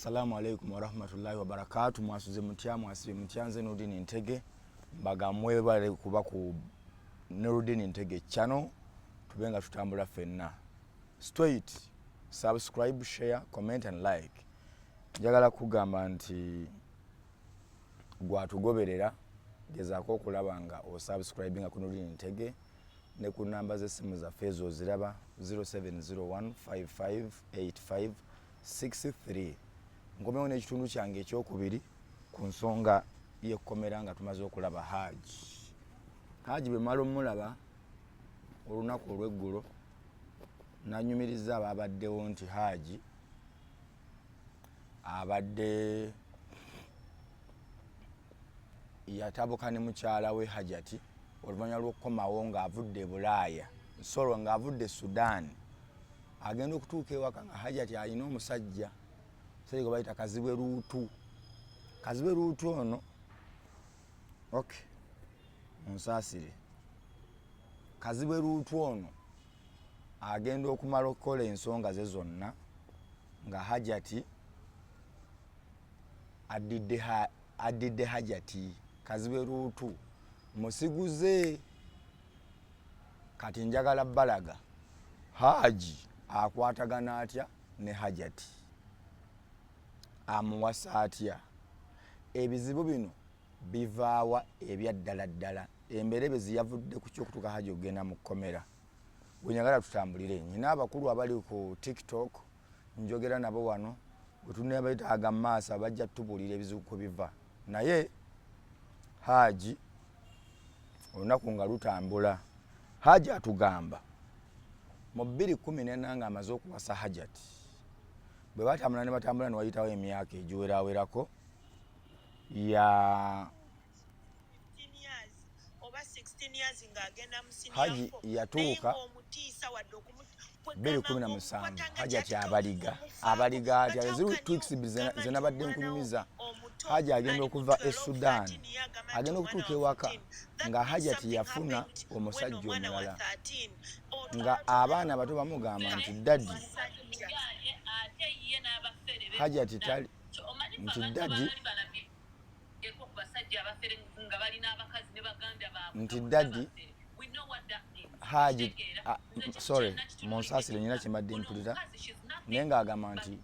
Assalamu alaikum wa rahmatullahi wa barakatuh. Mwasuze mutya mwasibe mutyanze Nurudini Ntege mbagamwe bale kuba ku Nurudini Ntege channel tubenga tutambula fenna straight. Subscribe, share, comment and like. Njagala kugamba nti gwatugoberera gezaako okulabanga o subscribinga ku Nurudini Ntege ne ku namba z'essimu zaffe ezo ziraba 0701558563. Nkomewo n'ekitundu kyange ekyokubiri ku nsonga y'ekkomera nga tumaze okulaba Hajji bwe mmala omulaba olunaku olw'eggulo nanyumiriza ababaddewo nti Hajji abadde yatabuka ne mukyala we Hajat oluvannyuma lw'okukomawo ng'avudde e Bulaaya nsolo ng'avudde Sudan agenda okutuuka ewaka nga Hajat alina omusajja gwe bayita Kazibwe Luutu ono okay munsaasire Kazibwe Luutu ono agenda okumala okukola ensonga ze zonna nga Hajat addidde Hajat Kazibwe Luutu musiguze kati njagala balaga Hajji akwatagana atya ne Hajat amuwasa atya ebizibu bino bivaawa ebyaddala emberebe ziyavudde ku kyokutuka Hajji okugenda mu kkomera bwenyagala tutambulire nyina abakulu abali ku TikTok njogera nabo wano bwetunne bayitaaga maaso bajja tubuulira ebizibu ko biva naye Hajji olunaku nga lutambula Hajji atugamba mu 2014 nga amaze okuwasa Hajat bwe batambula ne batambula ne wayitawo emyaka egiwerawerako ya 16 Hajji yatuuka 2017 Hajat abaliga ati eziru tweaks zenabadde nkunyumiza Hajji agenda okuva e Sudan agenda okutuuka ewaka nga Hajat yafuna omusajja omulala nga abaana bato bamugamba nti daddi Hajat tali nti daddi Hajji sorry monsaasire nyina kyembadde mpulira naye ng'agamba nti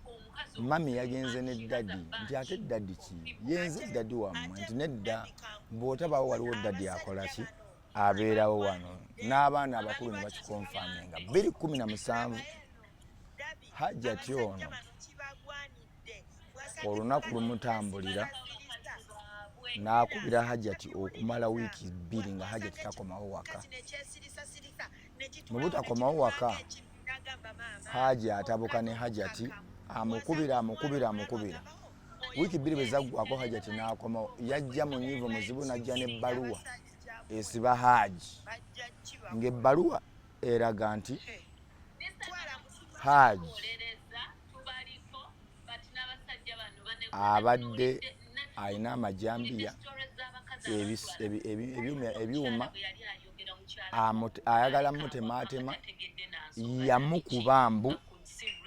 mami yagenze ne daddi nti ate daddi ki yenze daddi wammwe nti nedda bw'otabawo waliwo daddi akola ki abeerawo wano n'abaana abakulu ne bakikonfaminga 2017 Hajat ono olunaku lumutambulira n'akubira Hajat okumala wiiki 2 nga Hajat takomawo waka mu butakomawo waka Hajji atabuka ne Hajat amukubira wiiki 2 bwe zaggwako Hajat n'akomawo yajja mu nyivu muzibu n'ajja n'ebbaluwa esiba Hajji ng'ebbaluwa eraga nti Hajji abadde alina amajambiya ebyuma ayagala mutemaatema yamukuba mbu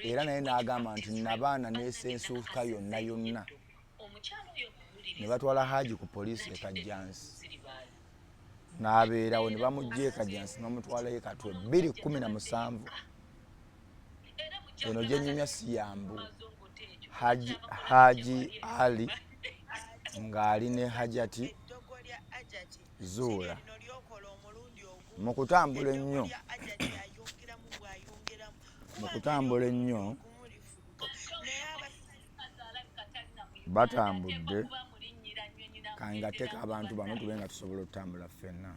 era naye n'agamba nti nabaana n'esensuuka yonna ne batwala Hajji ku poliisi e Kajjansi n'abeerawo ne bamugja e Kajjansi n'omutwalayo Katwe 2017 eno gyenyumya si yambu Hajji Ali ng'ali ne Hajat Zuula mukutambula ennyo batambudde kangateka abantu bano tubenga tusobola okutambula ffenna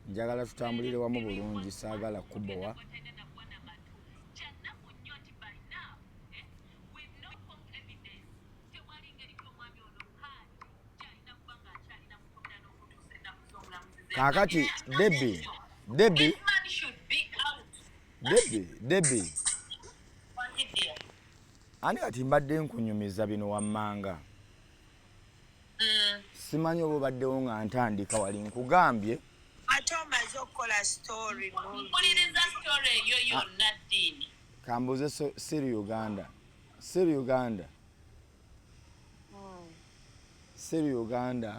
njagala tutambulire wamu bulungi saagala kubowa kakati Debbie ani kati mbadde nkunyumiza bino wammanga simanyi oba obaddewo nga ntandika wali nkugambye ate omaze okukola story mpuliriza story eyo yonna ddiini kambuze siri Uganda siri Uganda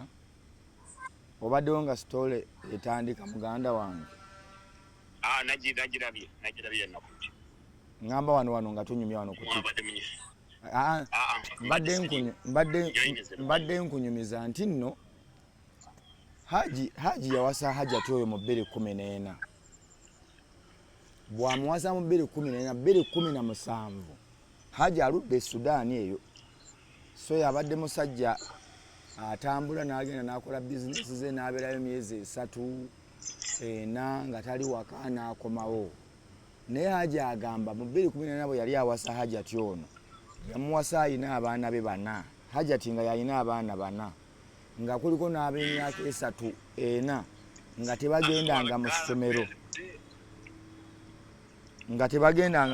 obaddewo nga story etandika muganda wange nagirabye ennaku ngamba wano nga tunyumya wano kuti mbadde nkunyumiza nti nno Hajji yawasa Hajat oyo mu 2014 bwamuwasa mu 2017 Hajji aludde Sudan eyo so yabadde musajja atambula n'agenda n'akola bizinesi ze n'abeerayo myezi 3 nga tali waka n'akomawo naye Hajji agamba mu 2014 bwe yali awasa Hajat ono yamuwasa ayina abaana be 4 Hajat nga yalina abaana 4 nga kuliko n'ab'emyaka 3 nga tebagendanga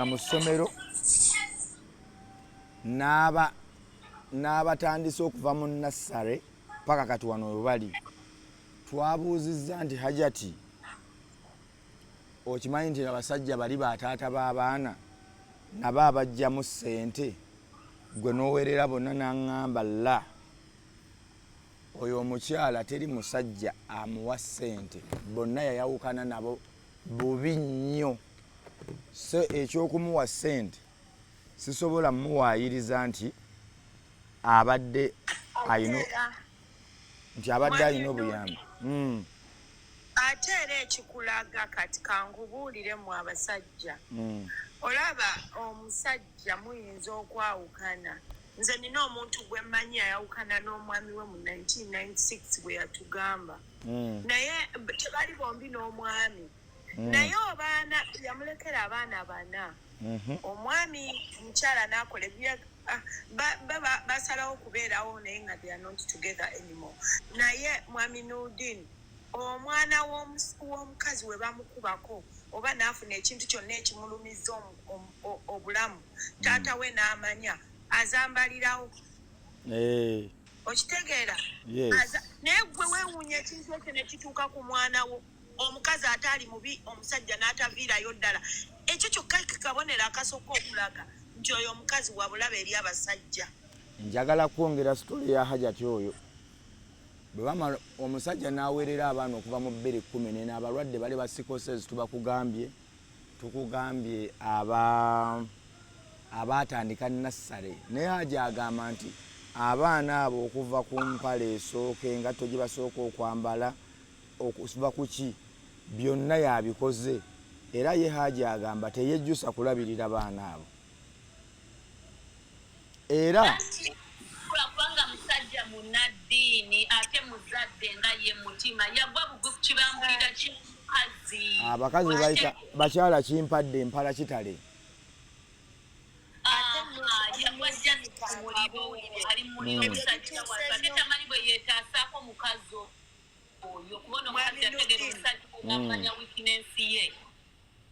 mu ssomero n'abatandise okuva mu nassare paka kati wano we bali twabuuzizza nti Hajati okimanyi nti abasajja bali bataata b'abaana nabo abajjamu ssente gwe n'owerera bonna n'aŋŋamba la oyo omukyala teri musajja amuwa ssente bonna yayawukana nabo bubi nnyo so ekyokumuwa ssente sisobola muwaayiriza nti abadde ayina obuyambi ate era ekikulaga kati kangubuulire mu abasajja olaba omusajja muyinza okwawukana nze nina omuntu gwe mmanyi ayawukana n'omwami we mu 1996 bwe yatugamba naye tebali bombi n'omwami naye obaana yamulekera abaana 4 omwami omukyala n'akola basalawo okubeerawo naye nga they are not together anymore naye mwami Nudin omwana w'omukazi we bamukubako oba n'afuna ekintu kyonna ekimulumiza obulamu taata we n'amanya azambalirawo okitegeera naye gwe weewuunya ekintu ekyo ne kituuka ku mwana wo omukazi ataali mubi omusajja n'ataviirayo ddala ekyo kyokka kikabonera akasooka okulaga nti oyo omukazi wabulaba eri abasajja njagala kwongera sitori ya Hajati oyo bwe bamala omusajja n'aweerera abaana okuva mu 2014 abalwadde bali ba sikosezi tukugambye abaatandika nassale naye Hajji agamba nti abaana abo okuva ku mpale esooka engatto gye basooka okwambala okuva ku ki byonna yabikoze era ye Hajji agamba teyejjusa kulabirira baana abo era kubanga musajja munaddiini ate muzadde nga ye mutima yagwa bugwe ku kibambulira ky'omukazi abakazi bayita bakyala kimpadde empala kitale yagwa jjani ku muliro ali muliro omusajja ate tamanyi bwe yeetaasaako mukazi oyo kubona omukazi yategera omusajja ogamanya wikinensi ye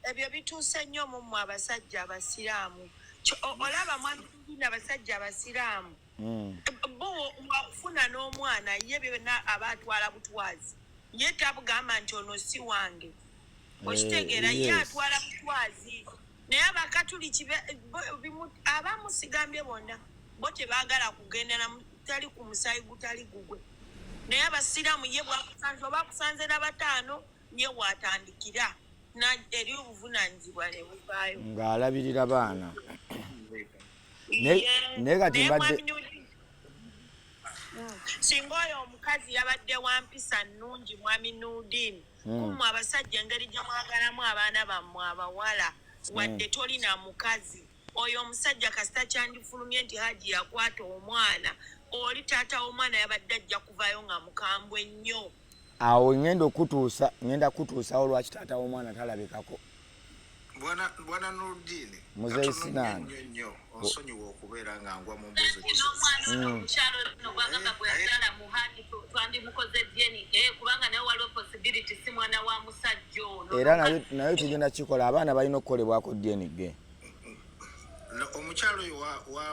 ebyo bituuse nnyo mu abasajja abasiraamu olaba mwami abasajja abasiraamu bo wakufuna n'omwana ye byonna aba atwala butwazi ye tabugamba nti ono si wange okitegeera ye atwala butwazi naye abakatuliki abamusigambye bonna bo tebaagala kugenda tali ku musaayi gutali gugwe naye abasiraamu ye bwakusanze oba akusanze na 5 ye waatandikira eri obuvunaanyizibwa ne buvaayo ng'alabirira baana naye kati mbadde singa oyo omukazi yabadde wampisa nnungi mwami Nudin kumwe abasajja engeri gye mwagalamu abaana bammwe abawala wadde tolina mukazi oyo omusajja kasita kyandifulumye nti Hajji yakwata omwana oli taata w'omwana yabadde ajja kuvaayo nga mukambwe nnyo awo ngenda kutuusawo lwaki taata w'omwana talabikako bwana Nudin muzeyi Sinani nnyo onsonyiwa okubeera nga ngwa mu mbuzi omukyalo no bwagamba bwe yagala mu Hajji twandimukoze DNA kubanga naye waliwo possibility si mwana wa musajja ono era naye tugenda kikola abaana balina okukolebwako DNA omukyalo oyo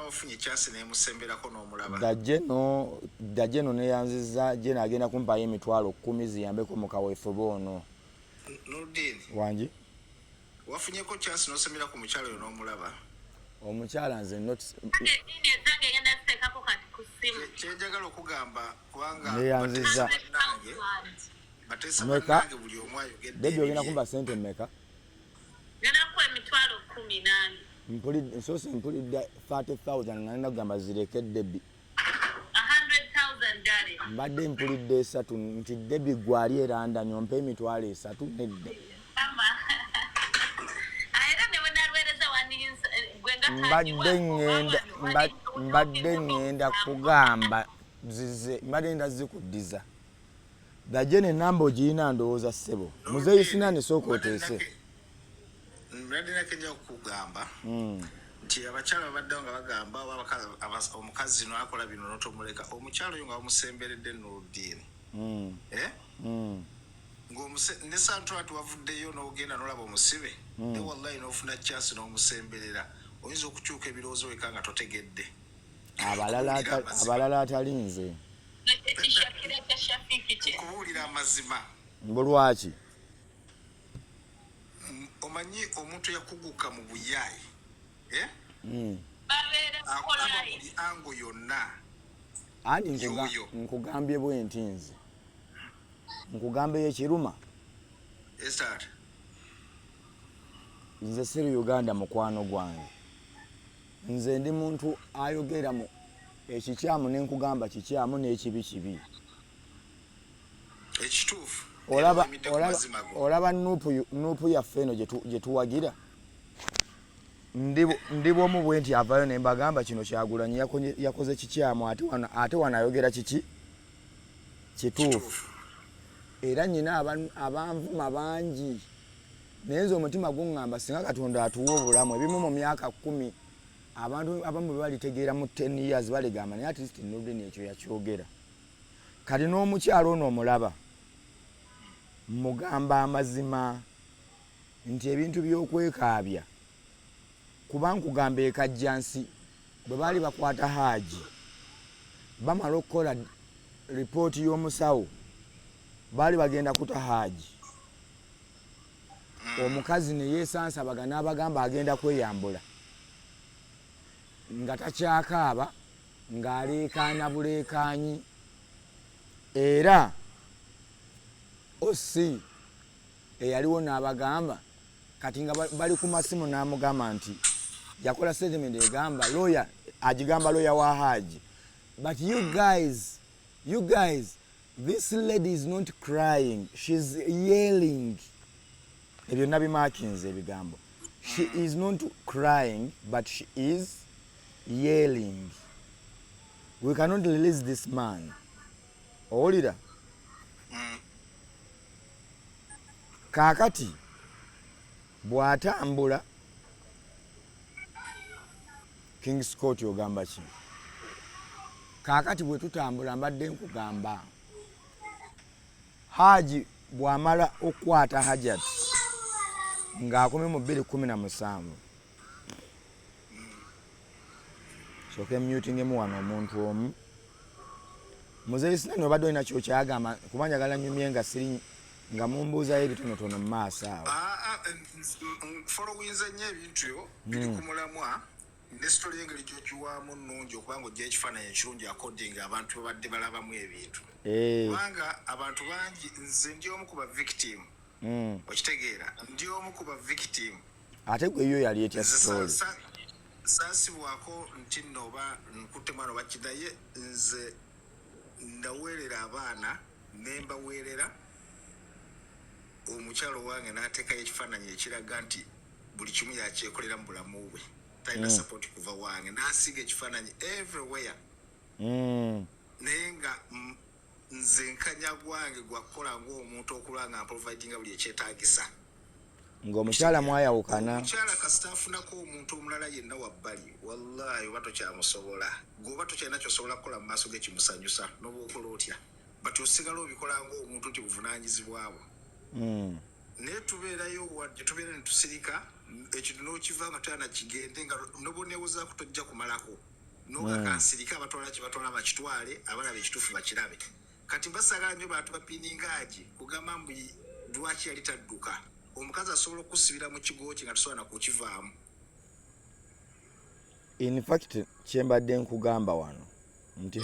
wafunye chance nemusemberako n'omulaba. Dajeno ne yanziza je nagenda kumpayo emitwalo 10 ziyambeko mu kaweefube ono. Nurdin. Wanji. Wafunyeko chance n'osembera ku mukyalo yo n'omulaba. Omukyala nze not kyejagala okugamba kubanga neyanziza batesa nange buli omu ayogedde. Debi ogenda kumpa sente mmeka? Genda kuwa emitwalo 18. Mpulidde 30,000 nga nina kugamba zireke Debi. 100,000 dale. Mbadde mpulidde 3 nti Debi gwali eranda nyompe emitwalo 3 nedda. Mbadde ngenda kugamba zize mbadde ndazikuddiza. Dajene namba ogiyina ndowooza ssebo. Muzeeyi sinane sooka oteese. Mbadde nakenja okugamba nti abakyala babaddewo nga bagamba omukazi no akola bino n'otomuleka. Omukyalo oyo nga bamusemberedde Nurdin. Ne Santra wavuddeyo n'ogenda n'olaba omusibe ne wallahi n'ofuna chance n'omusemberera oyinza okukyuka ebirowoozo weka nga totegedde. Abalala atalinze. Kubuulira amazima. Mbulwaki? Omanyi omuntu yakuguka mu buyaayi. Babeera buli ango yonna. Andi nkugambye bwenti nze. Nkugambye ekiruma. Esther. Nze siri Uganda mukwano gwange. Nze ndi muntu ayogera mu ekikyamu nenkugamba kikyamu n'ekibi kibi. Ekituufu. Olaba nuupu yaffe eno gye tuwagira. Ndi bw'omu bwe nti avayo ne mbagamba kino Kyagulanyi yakoze kikyamu ate wanayogera kiki kituufu. Era nyina abanvuma bangi. Naye nze omutima guŋŋamba singa Katonda atuwa obulamu ebimu mu myaka 10 abantu abamu bwe balitegeera mu 10 years baligamba naye at least Nurdin ekyo yakyogera. Kati n'omukyalo ono omulaba mugamba amazima nti ebintu by'okwekaabya kuba nkugamba ekajjansi bwe baali bakwata Hajji bamala okukola ripooti y'omusawo baali bagenda kuta Hajji. Omukazi ne yeesansabaga n'abagamba agenda kweyambula nga takyakaaba ng'aleekaana buleekaanyi era osi eyaliwo n'abagamba kati nga bali ku masimu n'amugamba nti yakola statement egamba lawyer agigamba lawyer wa Hajji. But you guys this lady is not crying, she's yelling. Ebyo nabimakinze ebigambo. She is not crying but she is yelling. We cannot release this man. Owulira? Kaakati bw'atambula King's Court ogamba ki? Kaakati bwe tutambula mbadde nkugamba Hajji bw'amala okukwata Hajat ng'akomye mu 2017 soke mutingemu wano omuntu omu muzeeyi sinani obadde olina kyokyagamba kuba njagala nyumye nga siri nga mumbuuzayo ebitonotono mu maaso awo. Followinze nnyo ebintu byo biri ku mulamwa ne sitori engeri gy'okiwaamu nnungi okuba ng'oggya ekifaananyi ekirungi according abantu babadde balabamu ebintu. Kubanga abantu bangi nze ndi omu ku ba victim. Okitegeera ndi omu ku ba victim. Ate gwe yo yali etya story. Saasibwako nti nno oba nkutte mwana oba kidaye nze ndaweerera abaana ne mbaweerera omukyalo wange n'ateekayo ekifaananyi ekiraga nti buli kimu yakyekolera mu bulamu bwe talina support kuva wange n'asiga ekifaananyi everywhere. Naye nga nze nkanya gwange gwakukola ng'omuntu okulwa nga mprovidinga buli ekyetaagisa. Ng'omukyala mwayawukana. Omukyala kasita afunako omuntu omulala yenna wabbali wallahi oba tokyamusobola gwoba tokyalina kyosobola kukola mu maaso gekimusanyusa n'oba okola otya bati osigala obikola ng'omuntu nti buvunaanyizibwabwo. Naye tubeerayo wadde tubeera ne tusirika ekintu n'okiva nga toyana kigende nga noboneewozaako tojja kumalako noga kansirika abatwala kibatwala bakitwale abala bekitufu bakirabe kati basagala nyo bantu bapininga Hajji kugamba mbu lwaki yali tadduka omukazi asobola okusibira mu kigo kye nga tusobola kukivaamu. In fact kyembadde nkugamba wano nti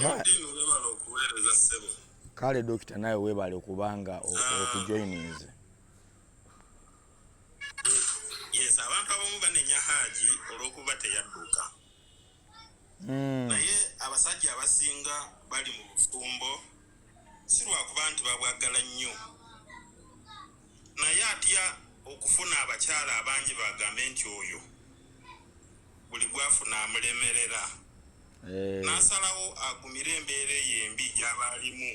kale dokita nawe weebale okubanga okujoyininze. Yes, abantu abamu banenya Hajji olw'okuba teyadduka. Naye abasajja abasinga bali mu bufumbo si lwakuba nti babwagala nnyo. Naye atya okufuna abakyala abangi bagambe nti oyo buli gwafuna amulemerera. N'asalawo agumire embeera ey'embi gy'aba alimu.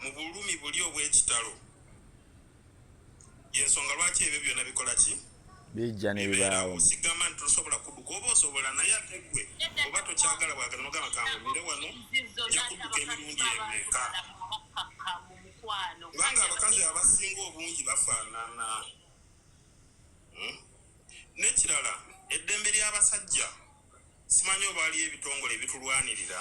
Mu bulumi buli obw'ekitalo. Yensonga lwaki ebyo byonna bikola ki? Bijja ne bibaawo. Sigamba nti tosobola kudduka oba osobola naye ate gwe oba tokyagala bwagala nogamba kamumire wano nja kudduka emirundi emeka. Kubanga abakazi abasinga obungi bafaanana. N'ekirala eddembe ly'abasajja simanyi oba waliyo ebitongole ebitulwanirira.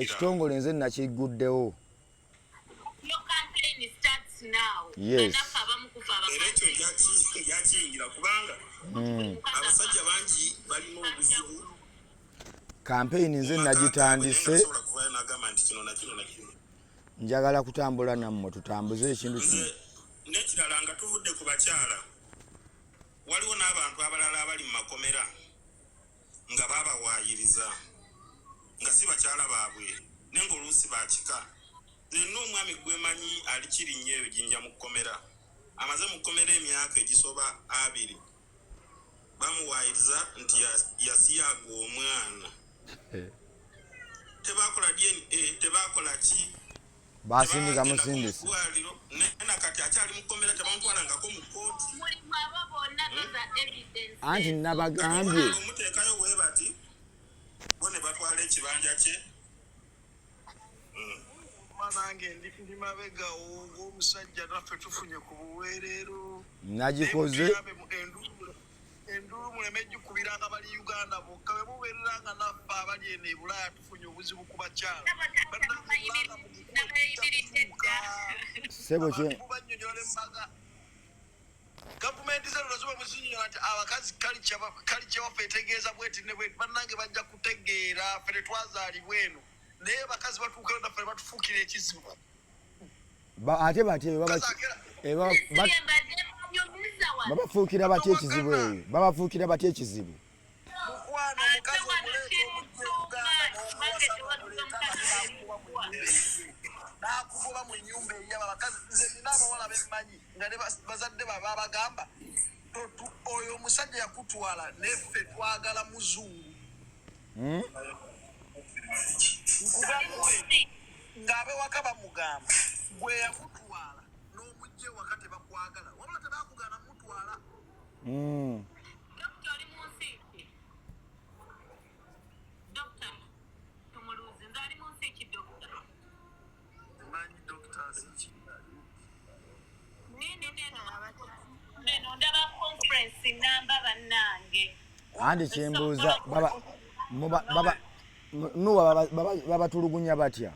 Ekitongole nze nakiguddewo. Yes. Era ekyo yakiyingira kubanga abasajja bangi balina obuzibu. Campaign nze nagitandise. Njagala kutambula nammwe tutambuze ekintu kino. N'ekirala nga tuvudde ku bakyala waliwo n'abantu abalala abali mu makomera nga babawaayiriza nga si bakyala baabwe naye ng'oluusi bakika. Nno omwami gwemanyi ali Kirinnya eyo Jinja mu kkomera amaze mu kkomera emyaka egisoba 2 bamuwaayiriza nti yasiyaaga omwana. Tebakola DNA tebakola ki basindika musindisi nakati akyali mu kkomera tebamutwalangako mu kooti. Anti nabagambye omuteekayo weebati bo ne batwala ekibanja kye. Nange ndi mabega omusajja naffe tufunye ku buweerero nagikoze endulu muleme jjukubiranga bali Uganda bokka bwe mubeereranga naffe abali eno e Bulaaya tufunye obuzibu ku bakyala sebo kye gavumenti zero nazo bamuzinyola nti abakazi kali kyewaffe etegeeza bweti ne bweti bannange bajja kutegeera ffe tetwazaalibwa eno naye bakazi batuukira naffe batufuukira ekizibu ate batye babafuukira batya ekizibu eyo babafuukira batya ekizibu mukwana omukazi omuleeta omujja Uganda n'akugoba mu nnyumba eyaba abakazi nze nina abawala bemmanyi nga ne bazadde baba bagamba oyo omusajja yakutwala neffe twagala muzungu ng'abewaka bamugamba gwe yakutwala n'omujja ewaka tebakwagala wabula tebakugana mutwala. Dokita oli mu nsi ki? Dokita tumuluuzi nze ali mu nsi ki dokita? Manyi dokita nsi neno ndaba conference namba bannange. Andi kyembuuza babatulugunya batya?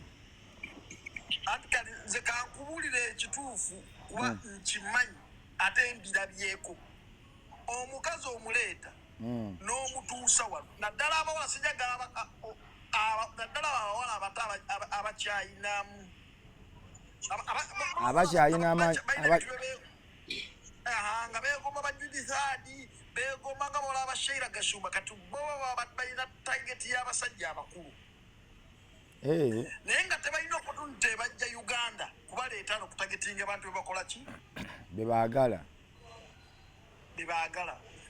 Ati kati nze kankubuulira ekituufu kuba nkimanyi ate mbirabyeko. Omukazi omuleeta n'omutuusa wano naddala abawala sijagala naddala abawala abato abakyayinamu nga beegomba bajudithaadi beegomba nga bola abashaira gasumba kati bo balina tageti y'abasajja abakulu naye nga tebalina okutunta ebajja Uganda kubaleeta n'okutagetinga abantu bebakola ki bebaagala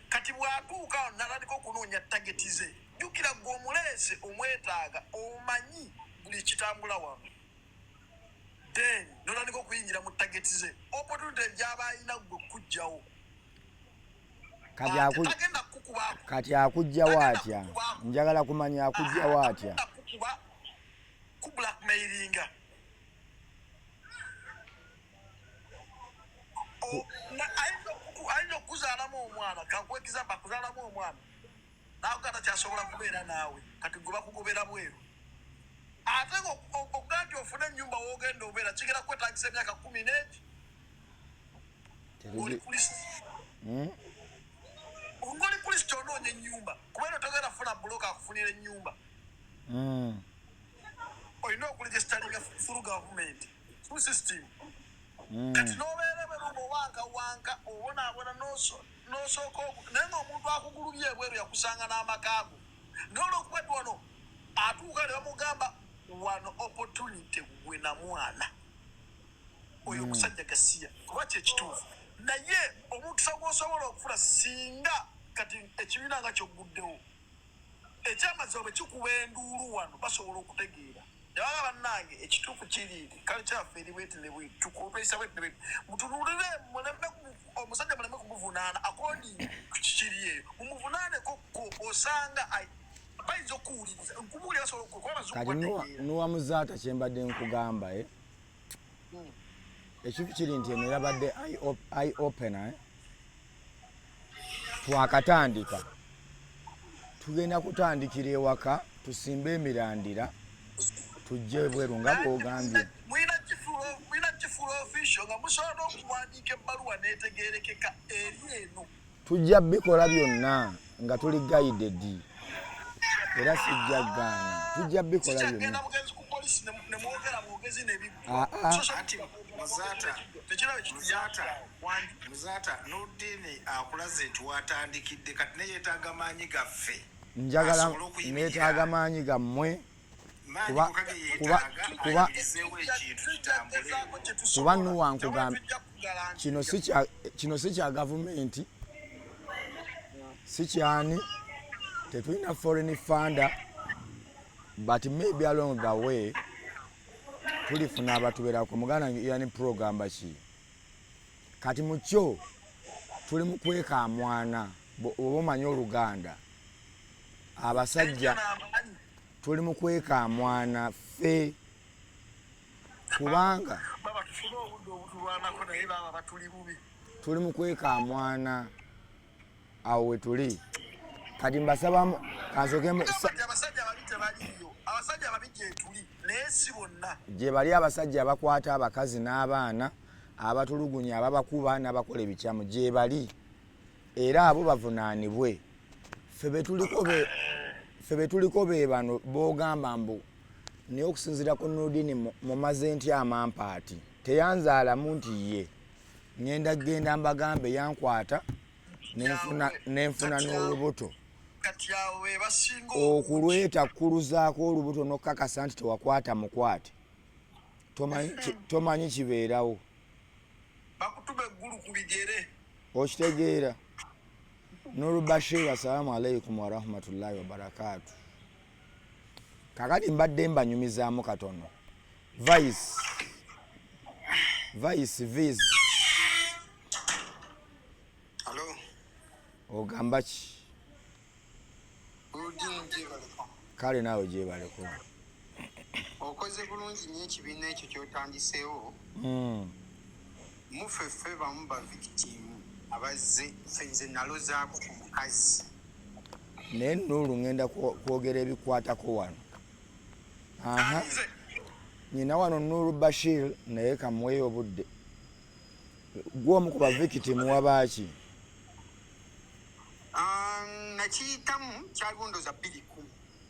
kati bw'atuuka natandika okunoonya tageti ze jjukira gwe omuleese omwetaaga omanyi buli kitambula wano then notandika okuyingira mu tageti ze opportunity gy'aba alina gwe kujjawo kati akujjawo atya njagala kumanya akujjawo atya ku blackmailinga ayinza okuzaalamu mwana kakwekiza bakuzalamu omwana nawe kata kyasobola kubeera naawe kati gwe bakugobera bweru ate oganti ofune ennyumba woogenda obeera kigera kwetagisa emyaka 10 n'egi oli kulisi ngoli kulisi kyonoonya ennyumba kubeera togenda funa buloka akufunira ennyumba olina okuregistaringa through government through system kati n'obeera beruba owankawanka obonaabona n'osooka naye ng'omuntu akugulubya ebweru yakusanga n'amakaago n'olwokuba wano atuuka ne bamugamba wano opportunity gwe na mwana oyo omusajja gasiya kuba kyekituufu naye omuntu sagwosobola okufuna singa kati ekibiina nga kyogguddewo ekyamazima bwe kikuba enduulu wano basobola okutegeera yabaga bannange ekituufu kiriiri kale kyaffe eri bwetire bwetu tukopeesa bwetire bwetu mutunulire omusajja muleme kumuvunaana akondingi kikiri eyo mumuvunaaneko osanga bayinza okuwuliriza nkubuulira basobola kati nuwa muzaata kyembadde nkugamba ekifu kiri nti eno erabadde eye opener twakatandika tugenda kutandikira ewaka tusimbe emirandira tujje bweru nga bwogambye mwina kifuula official nga musobola okuwandiika ebbaluwa neetegeerekeka eri eno tujja bikola byonna nga tuli guided era sijja gaana tujja bikola byonna mugenzi ku polisi nemwogera mwogezi muzaata n'oddiini akulaze nti watandikidde kati neyeetaaga maanyi gaffe njagala neetaaga maanyi gammwe kuba nuwankugamba kino si kya gavumenti si kyani tetulina foreign funder but maybe along the way tulifuna abatubeerako muganda yani program baki kati mukyo tuli mu kweka mwana oba omanyi Oluganda abasajja tuli mu kweka mwana ffe kubanga tuli mu kweka mwana awo we tuli kati mbasabamu kansokemu abasajja babijje tuli naye si bonna gye bali abasajja abakwata abakazi n'abaana abatulugunya ababakuba n'abakola ebikyamu gye bali era abo bavunaanibwe ffe betuliko be bano boogamba mbu naye okusinziira ku Nurdin mumaze ntya amampaati teyanzaalamu nti ye ngenda genda mbagambe yankwata nenfuna n'olubuto okulweta kuluzaako olubuto n'okukakasa nti tewakwata mukwate tomanyi kibeerawo bakutuba eggulu ku bigere okitegeera Nurubashir assalamu alaikum warahmatullahi wabarakatu kakati mbadde mbanyumizaamu katono vice Hello ogamba ki kale naawe gyebaleko okoze bulungi nnyo ekibiina ekyo kyotandiseewo mufeffe bamu ba victimu abazze fenze nalozaako ku mukazi naye Nuru ngenda kwogera ebikwatako wano nyina wano Nuru Bashir naye kamuweyo obudde gw'omu ku ba victimu wabaaki nakiyitamu kyaliwo ndooza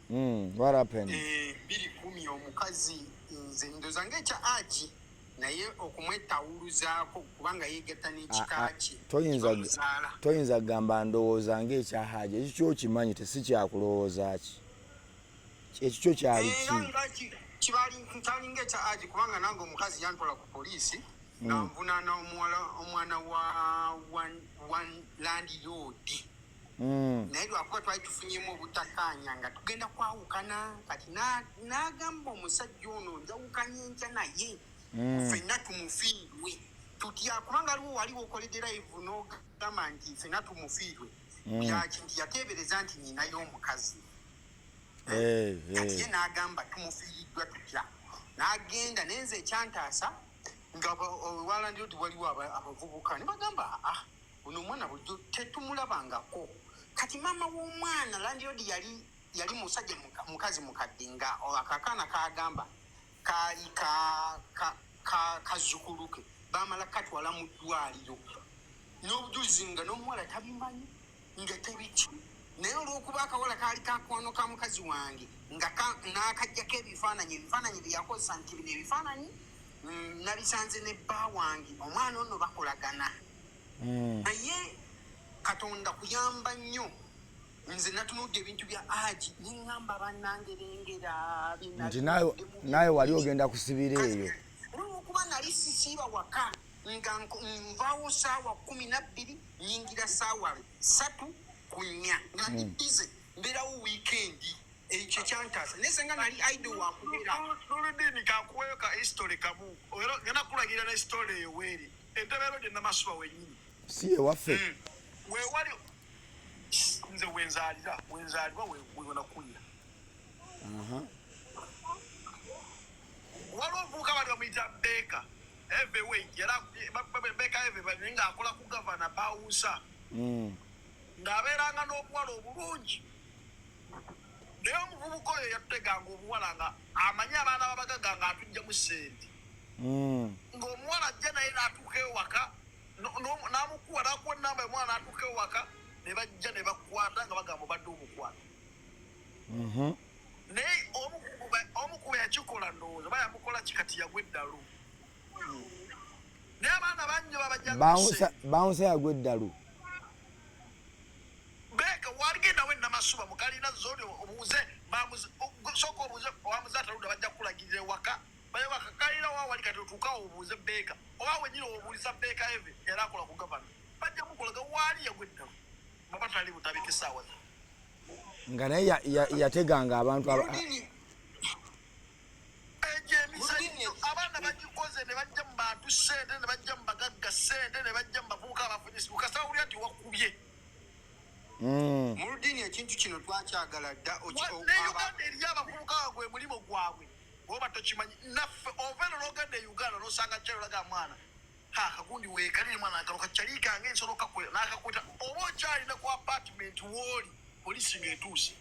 210 what happened 210 omukazi nze ndooza ng'ekya Hajji naye okumwetawuluzaako kubanga yeegatta n'ekika kye toyinza kugamba ndowooza ng'ekya Hajji ekyo kyokimanyi tesikyakulowooza ki ekyo kyali kyali ng'ekya Hajji kubanga nange omukazi yantwala ku poliisi nanvunaana omwana wa landlord naye lwakuba twali tufunyemu obutakkaanya nga tugenda kwawukana kati n'agamba omusajja ono njawukanye ntya naye ffenna tumufiirwe tutya kubanga aliwo waliwo okoledde live n'ogamba nti ffenna tumufiirwe byaki nti yateebereza nti nyinayo omukazi kati ye n'agamba tumufiiriddwa tutya n'agenda nenze ekyantaasa nga walandoti waliwo abavubuka ne bagamba ono omwana bulijjo tetumulabangako kati maama w'omwana landlord yali musajja mukazi mukadde nga akakaana kagamba kaali kazzukuluke baamala katwala mu ddwaliro n'obujulizi nga n'omuwala tabimanyi nga tebiki naye olw'okuba akawala kaali kakwano ka mukazi wange nga n'akajjako ebifaananyi bye yakozesa nti bino ebifaananyi nabisanze ne bba wange omwana ono bakolagana naye katonda kuyamba nnyo nze natunudde ebintu bya Hajji neŋŋamba bannange lengera nti naye wali ogenda kusibira eyo olw'okuba nali sisiiba waka nga nvaawo saawa 12 nyingira saawa 3 ku 4 nga ndi bize mbeerawo wiikendi ekyo kyantaasa naye senga nali idle wakubeera Noludini kakuweyo ka history kamu ngena kulagira na history eyo weeri entebeero gye Namasuba wennyini si ewaffe weewali nze wenzaalibwa wenakulira waliwo omuvubuka bali bamuyita Beeka Heavyweight Beeka Heavyweight naye ng'akola ku gavana Bawusa ng'abeeranga n'obuwala obulungi naye omuvubuka oyo yatuteganga obuwala nga amanyi abaana babagaga nga atugjamu ssente ng'omuwala ajja naye n'atuuka ewaka n'amukuwa n'akuwa ennamba omwana n'atuuka ewaka ne bajja ne bakwata nga bagamba obadde omukwata naye omukuba yakikola ndowooza bayamukola kikati yagwa eddalu naye abaana bangi babajja bawunsa yagwa eddalu Beeka waligenda we Namasuba mukalina zoli obuuze sooka obuuze owamuze ataludde bajja kukulagirira ewaka baye wakakalira wa wali kati otuukawo obuuze Beeka oba wenyini obuuliza Beeka eve era akola ku gavana bajja mukolaga waali yagwa eddalu baba tali butabika essaawa nga naye yateganga abantu egyo emizannyo abaana bagikoze ne bajja mu bantu ssente ne bajja mu bagagga ssente ne bajja mu bavubuka abafunyisi ukasawulira nti wakubye mu ludini ekintu kino twakyagala dda ne Uganda eriyo abavubuka gwe mulimo gwabwe oba tokimanyi naffe oveno n'ogenda e Uganda n'osanga kyayolaga mwana kagundi weekalire mwana akaloka kyaliikange ensolo kakwera n'akakweta oba okyalina ku apartment wooli polisi ng'etuuse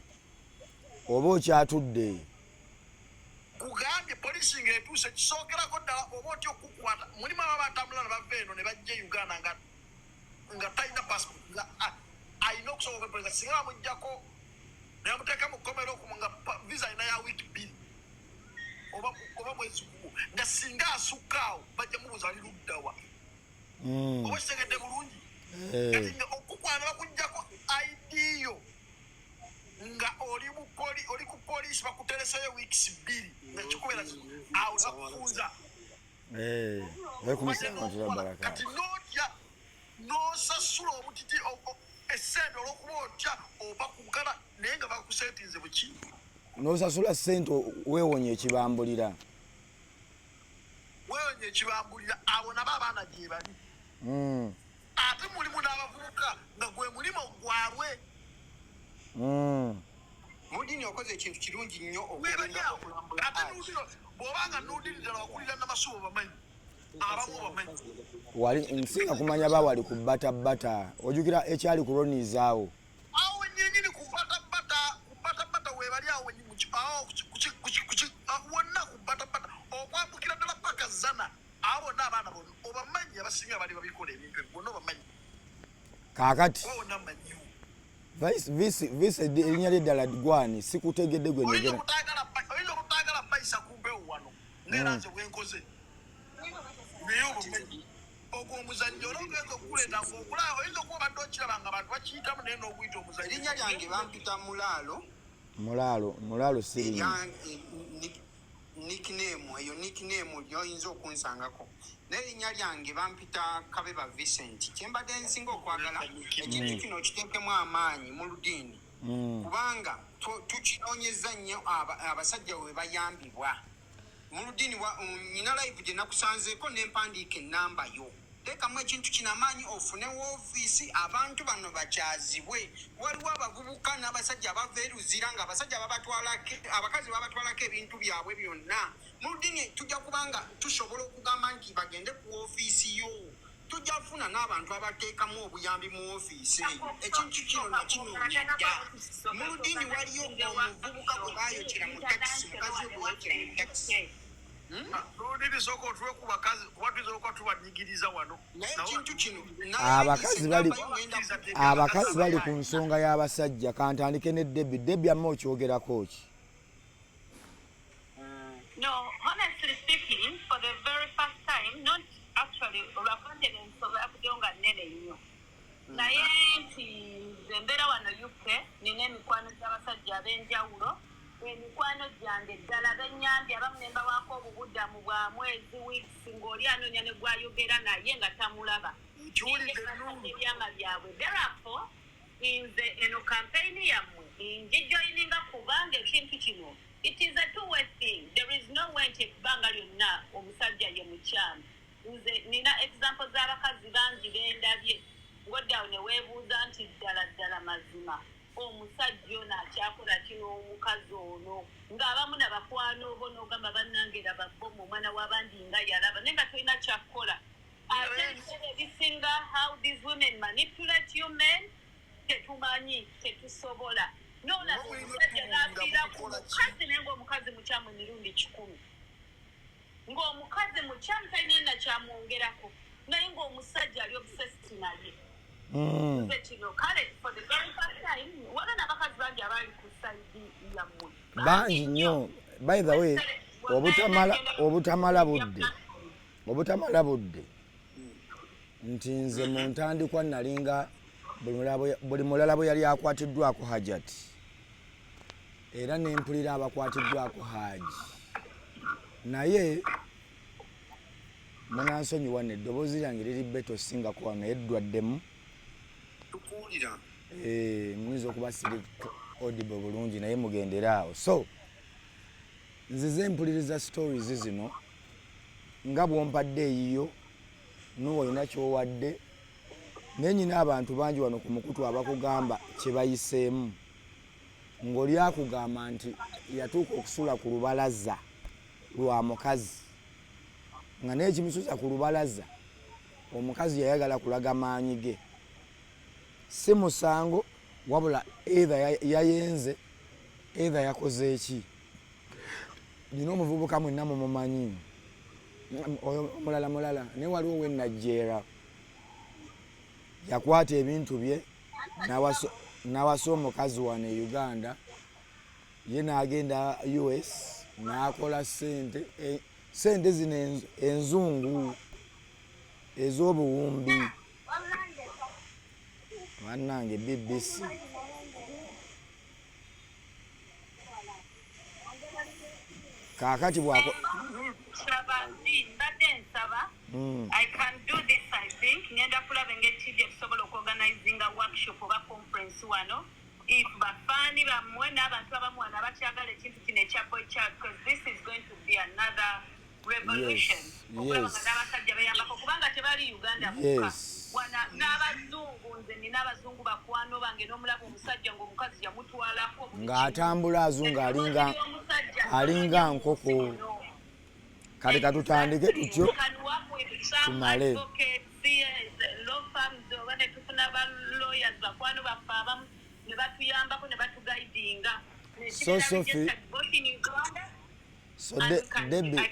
oba okyatudde kugambye polisi ng'etuuse kisookerako ddala oba otya okukukwata mulimu aba batambula ne bava eno ne bajja e Uganda nga talina passport nga alina okusobola polisi nga singa bamuggyako ne bamuteeka mu kkomero nga visa alina ya wiiki 2 oba mwezi gumu nga singa asukkaawo bajja mubuuza ali luddawa oba kitegedde bulungi kati nga okukwana bakuggyako ID yo nga oli ku poliisi bakutereseyo wiikisi 2 nga kikubeera awo bakufunza kati n'otya n'osasula obutiti essente olw'okuba otya oba kugala naye nga bakusetinze buki n'osasula ssente weewonya ekibambulira abo nabo abaana gye bali ate mulimu n'abavubuka nga gwe mulimo gwabwe mudini okoze ekintu kirungi nnyo ate nudino bw'obanga nudini ddala wakulira Namasuba bamanyi abamu bamanyi wali nsinga kumanya bawali ku bata ojjukira ekyali ku Ronizaawo awo wennyini ku bata webali awo wonna ku bata okwambukira ddala paka zana abo bonna abaana bonna obamanyi abasinga bali babikola ebintu ebyo bonna obamanyi kaakati wonna mmanyiwo vise erinnya ly'eddala gwani sikutegedde gwe oyinza okutaagala bayisa kumpewo wano ngaera nze bwenkoze naye obumanyi ogwo omuzannyo olwogenza okukuleeta ngaokulaba oyinza okuba badde okirabanga abantu bakiyitamu naye n'oguyita omuzannyo erinnya lyange bampita mulaalo sirinya nickname eyo nickname lyoyinza okunsangako n'erinnya lyange bampita Kabeba Vincent kyembadde nsinga okwagala ekintu kino kiteekemu amaanyi mu ludini kubanga tukinoonyeza nnyo abasajja we bayambibwa mu ludini nina live gye nakusanzeeko n'empandiika ennamba yo teekamu ekintu kino amaanyi ofune woofiisi abantu bano bakyazibwe waliwo abavubuka n'abasajja abava eruzira nga abasajja abakazi babatwalako ebintu byabwe byonna mu ludini tujja kubanga tusobola okugamba nti bagende ku woofiisi yo tujja kufuna n'abantu abateekamu obuyambi mu ofiisi eyo ekintu kino nakinoonya dda mu ludiini waliyo omuvubuka gwe baayokera mu takisi mukazi we gwe bayokera mu takisi Luliri soko tuwe ku bakazi kuba tuzoka tubanyigiriza wano. naye ekintu kino abakazi bali ku nsonga y'abasajja kantandike ne Debbie amma okyogerako ki? No, honestly speaking, for the very first time, not actually olwakonference olwakudonga nnene nnyo naye nti nze mbeera wano UK nina emikwano gy'abasajja ab'enjawulo emikwano gyange ddala bennyambye abamu ne mbawaako obubuddamu bwa mwezi weeks ng'oli anoonya ne gwayogera naye nga tamulaba ebyama byabwe therefore nze eno kampeyini yammwe ngijoyininga kubanga ekintu kino it is a two-way thing. There is no way nti ebbanga lyonna omusajja ye mukyama nze nina example z'abakazi bangi bendabye ngoddawo ne weebuuza nti ddala mazima omusajja ono akyakola kino omukazi ono ng'abamu nabakwano bo n'ogamba bannange lababbomu omwana w'abandi nga yalaba naye nga tolina kyakkola ate ebisinga how these women manipulate you men tetumanyi tetusobola nolaba omusajja n'afiira ku mukazi naye ng'omukazi mukyamu emirundi 10 ng'omukazi mukyamu talina nakyamwongerako naye ng'omusajja ali obsessed naye kino kale for the very first time wala n'abakazi bangi abali ku saidi yammwe bangi nnyo by the way obutamala budde nti nze mu ntandikwa nalinga buli mulala bwe yali akwatiddwako Hajat era nempulira abakwatiddwako Hajji naye munansonyiwa n'eddoboozi lyange liri beto singako wano eddwaddemu tukuwulira muyinza okuba siri audible bulungi naye mugendera awo so nzize mpuliriza stories zino nga bwompadde eyiyo n'uwo olina kyowadde naye nyina abantu bangi wano ku mukutu abakugamba kye bayiseemu ng'oli akugamba nti yatuuka okusula ku lubalaza lwa mukazi nga naye kimusuza ku lubalaza omukazi yayagala kulaga maanyi ge si musango wabula either yayenze either yakoze eki nina omuvubuka mwenna mumumanyi mulala naye waliwo wenajjeera yakwata ebintu bye n'awasa omukazi wano e Uganda ye n'agenda US n'akola sente zino enzungu ez'obuwumbi bannange BBC kaakati bwako I can do this, I think. Ngenda kulaba engeri okusobola okuorganizing a workshop oba conference wano if bafani bamwe n'abantu abamu abakyagala ekintu kino ekya boy child because this is going to be another revolution. Okulaba n'abasajja bayambako kubanga tebali Uganda muka wana n'abazungu nze nina abazungu bakwano bange n'omulaba omusajja ng'omukazi yamutwalako ng'atambula azunga alinga nkoko kale katutandike tutyo tumale so Sophie so Debbie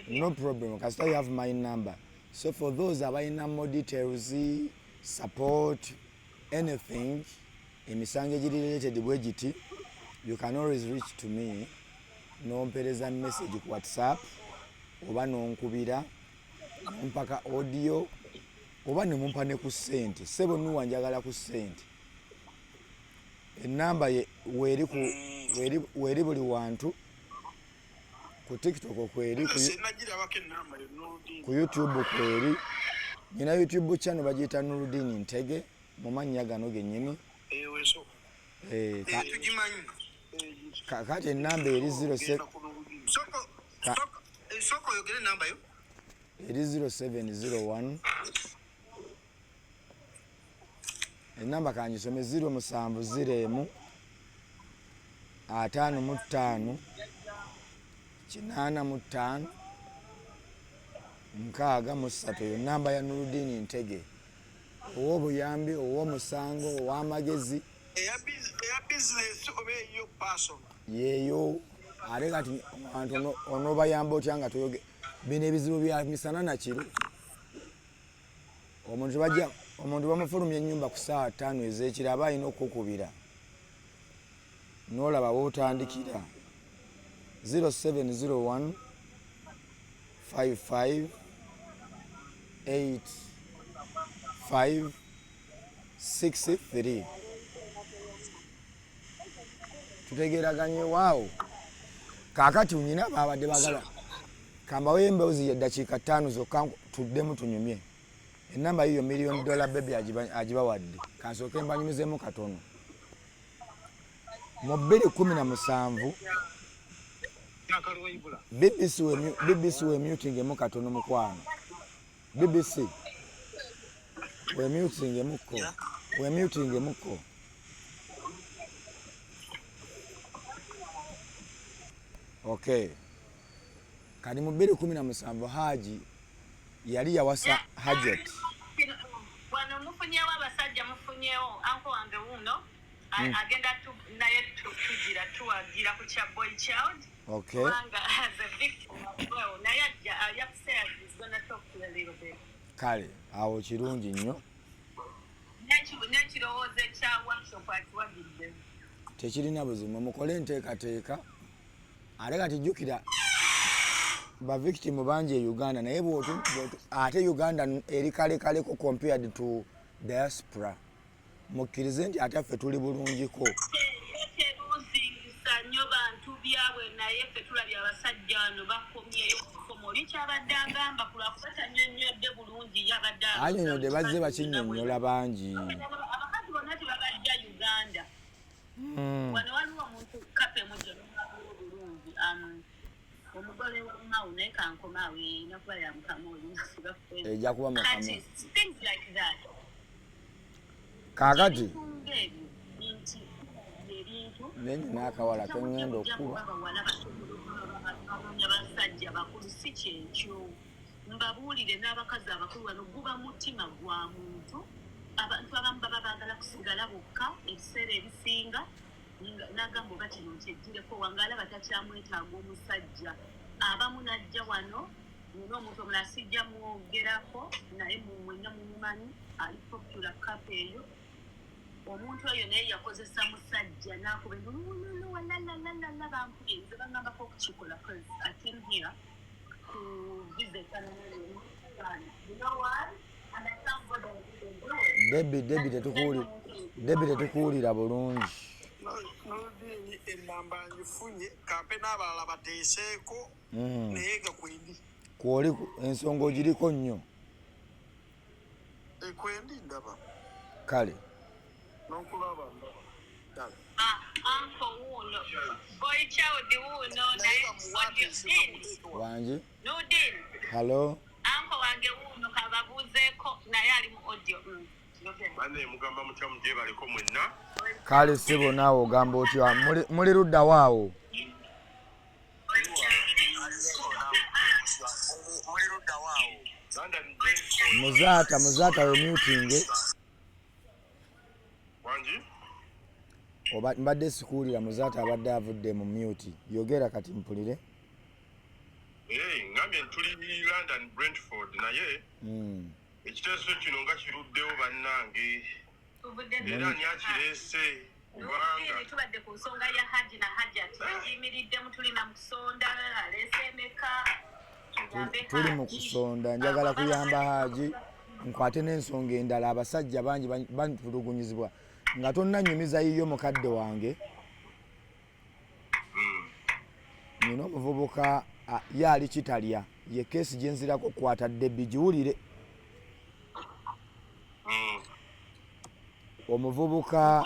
no problem because I have my number so for those abayina more details support anything emisango egiri related bwe giti you can always reach to me nompereza message ku WhatsApp oba nonkubira mpaka audio oba nemumpa ne ku sente sebo nuwa njagala ku sente enamba ye weri buli wantu ku TikTok kweri ku YouTube kweri nina YouTube channel bagita Nurudini Ntege mu mannya gano gennyini kati enamba eri 07 soko yogere namba yo eri 0701 enamba kanjisome 0701 55 85 663 eyo namba ya Nurudini Ntege ow'obuyambi ow'omusango ow'amagezi eya bizinesi oba eyo personal yeeyo ate kati abantu onoobayamba otya nga toyoge bino ebizibu bya misana na kiro omuntu bamufulumya ennyumba ku ssaawa 5 ez'ekiro aba alina okukubira n'olaba wootandikira 0701 55 8 5 63 tutegeraganye waawo kaakati unyina babadde bagala kambawo emboozi yeddakiika 5 zokka tuddemu tunyumye enamba yiyo $1 million bebi agibawadde kansooke mbanyumizeemu katono mu 2017 BBC wemutingemu katono mukwano BBC wemutingemuko okay kati mu 2017 Hajji yali yawasa Hajat wano mufunyewo abasajja mufunyewo anko wange wuno agenda naye tuwagira ku kya boy child okay wanga as a victim well naye upstairs is gonna talk to a little bit kale awo kirungi nnyo nekirowoozo ekya workshop atuwagidde tekirina buzimu mukole enteekateeka ate kati jjukira bavictimu bangi e Uganda naye ate Uganda eri kalekaleko compared to diaspora mukkirize nti ate ffe tuli bulungiko teruuzingisa nnyo bantu byabwe naye ffe tulabye abasajja wano bakomyeyo kukomo oli kyabadde agamba kulwakuba tannyonnyodde bulungi yabadde annyonnyodde bazze bakinnyonnyola bangi abakazi bonna tebabajja Uganda wano waliwo omuntu kapemujjo bulungi omugole w'omawu naye kankomaawo enakuba yamukamu olusibafu ejja kuba makamu things like that kaakati nti ebintu nenye n'akawala keŋŋenda okuba abasajja bakulu si kyekyo mbabuulire n'abakazi abakulu wano guba mutima gwa muntu abantu abamu baba baagala kusigala bokka ebiseera ebisinga nagamba oba kino nkyejjireko wange alaba takyamwetaaga omusajja abamu najja wano nina omuntu omulala sijja mwogerako naye mwenna mumumanyi ali popular kapa eyo omuntu oyo naye yakozesa musajja n'akuba endulu walalalala bampulye nze bangambako okukikola cause I came here to visit you know what and I thank God I didn't do it. Debbie tetukuwulira bulungi Noludini enamba ngifunye kampe n'abalala bateeseeko naye nga kwendi kwoli ensonga ogiriko nnyo ekwendi ndaba kale n'okulaba ndaba Uncle wuno boy child wuno naye wangi Nudin halo uncle wange wuno kababuuzeeko naye ali mu audio bane mugamba mutya mugyebaleko mwenna kale sibo naawe ogamba otya muli ludda waawo muzaata we mutinge wangi oba mbadde sikuwulira muzaata abadde avudde mu mute yogera kati mpulire ngambye tuli London Brentford naye ekiteeso kino nga kiruddewo bannange era nyakireese kubanga tubadde ku nsonga ya Hajji na Hajat yayimiriddemu tulina mu kusonda aleese emeka tuli mu kusonda njagala kuyamba Hajji nkwate n'ensonga endala abasajja bangi bantulugunyizibwa nga tonnanyumiza yiyo mukadde wange nina omuvubuka yaali kitalya ye keesi gye nzirako kwata Debbie giwulire omuvubuka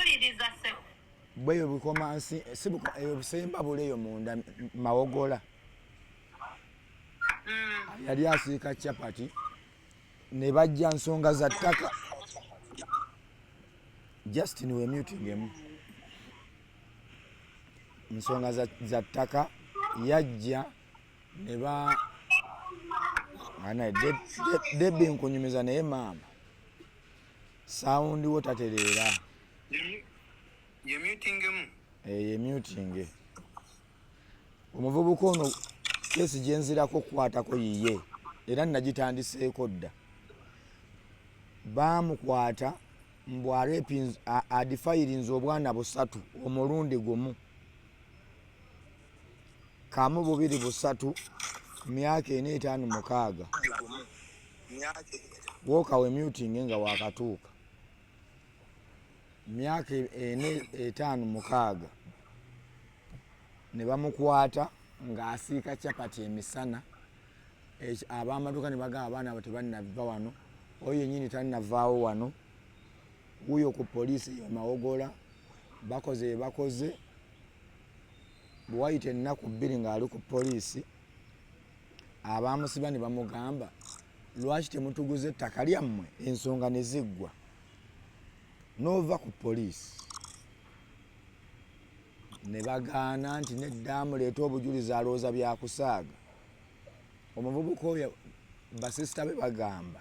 bweyo bukomansi ebusemba buleyo munda mawogola yali asiika capati ne bajja nsonga za ttaka Justin we mutingemu nsonga za ttaka yajja ne ba Ana Debbie nkunyumiza naye maama. Sound wo tatereera. Ye muting mu. Ye muting. Omuvubuka ono kesi gyenzirako kukwatako yiye era nagitandiseeko dda. Baamukwata mbu adifayirinze obwana busatu omulundi gumu. Kamu bubiri busatu myaka 456. Woka we muting nga wakatuuka. Myaka 456 ne bamukwata ng'asiika capati emisana. Ab'amaduuka ne bagamba abaana abo tebannava wano, oyo yennyini tannavaawo wano, wuyo ku poliisi mawogola bakoze bakoze. Bwe wayita ennaku 2 ng'ali ku poliisi, abaamusiba ne bamugamba lwaki temutuguza ettaka lyammwe, ensonga ne ziggwa n'ova ku poliisi. Ne bagaana nti nedda muleeta obujulizi alowooza byakusaaga. Omuvubuka oyo basisita be bagamba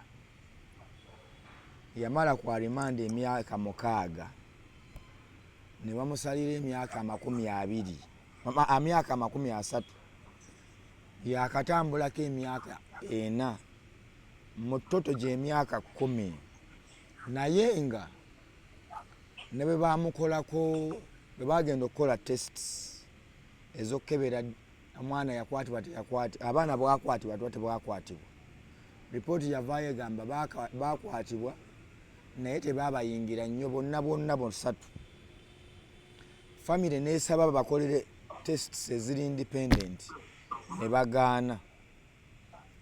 yamala ku alimanda emyaka 6 ne bamusalira emyaka 20, emyaka 30. Yakatambulako emyaka 4 mu ttoto gy'emyaka 10 naye nga ne bwe baamukolako bwe bagenda okukola tests ez'okkebera omwana yakwatibwa teyakwatibwa, abaana bwakwatibwa tuba tebwakwatibwa. Ripooti yavaayo egamba baakwatibwa naye tebaabayingira nnyo bonna bonsatu. Famire neesaba bakolere tests eziri independent ne bagaana.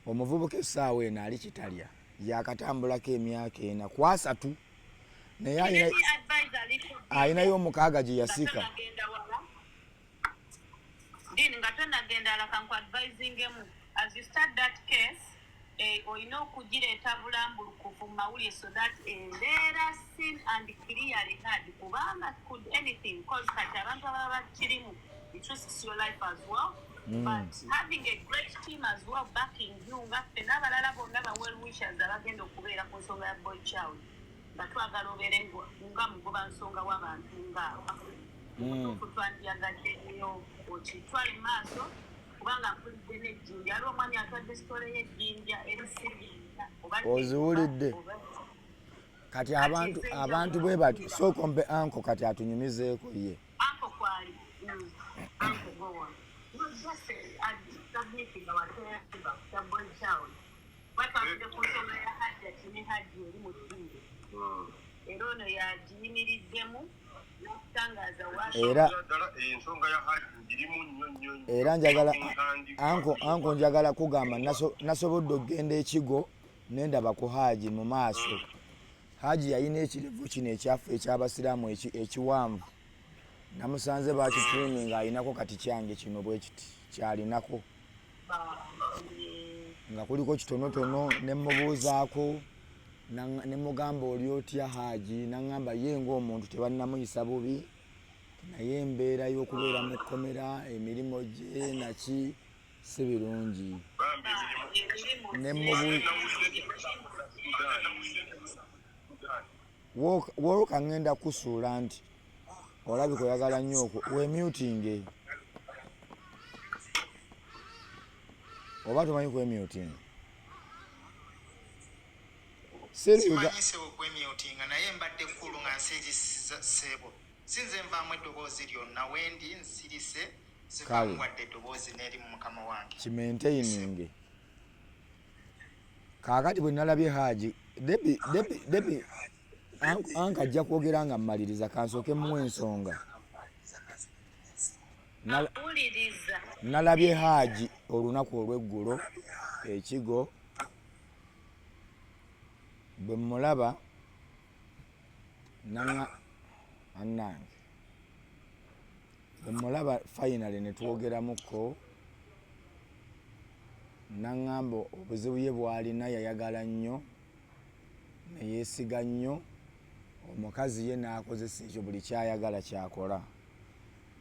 Omuvubuka essaawa eno ali kitalya yakatambulako emyaka 4 ku 3 naye alinayo omukaaga gye yasika. Nga tonagenda alaka nkuadvisingemu as you start that case olina okugireeta bulambulukufu mu mawulire so that embeera seen and clearly heard kubanga could anything cause kati abantu ababa bakirimu it risks your life as well. But having a great team as well backing you nga ffe n'abalala bonna ba well wishers abagenda okubeera ku nsonga ya boy child nga twagala obeere nga mugoba nsonga w'abantu ngaawo twandyagadde nnyo okitwale maaso kubanga mpulidde n'ejjinja aliwo omwami atwadde sitole y'ejjinja erisirira oziwulidde kati abantu bwe batyo sookombe anko kati atunyumizeeko ye anko kwali anko gowa just submitting our boy child batwatudde ku nsonga ya Hajat ne Hajji eri mu ddingi era ono yagiyimiriddemu era njagala anko njagala kugamba nasobodde okugenda ekigo nendaba ku Hajji mu maaso. Hajji yalina ekirevu kino ekyafu ekyabasiraamu ekiwanvu. Namusanze bakituumi ng'alinako kati kyange kino bwe kiti kyalinako nga kuliko kitonotono ne mubuuzaako ne mugamba oli otya Hajji n'angamba ye ng'omuntu tebannamuyisa bubi naye embeera y'okubeera mu kkomera emirimu gye naki si birungi. Wooka ngenda kusuula nti olabika oyagala nnyo wemutinge oba tomanyi kwemutinga simanyise okwemyutinga naye mbadde kkulu nga nsirisizza ssebo sinze nvaamu eddoboozi lyonna wendi nsirise sivaamu wadde eddoboozi n'eri mu mukama wange kimaintaininge. Kaakati bwe nalabye Hajji Debbie anka ajja kwogera nga mmaliriza kansooke muwe ensonga. Nalabye Hajji olunaku olw'eggulo ekigo bwe mulaba annange bwe mulaba finally ne twogeramuko n'aŋŋamba obuzibu ye bw'alina yayagala nnyo ne yeesiga nnyo omukazi ye n'akozesa ekyo buli kyayagala kyakola.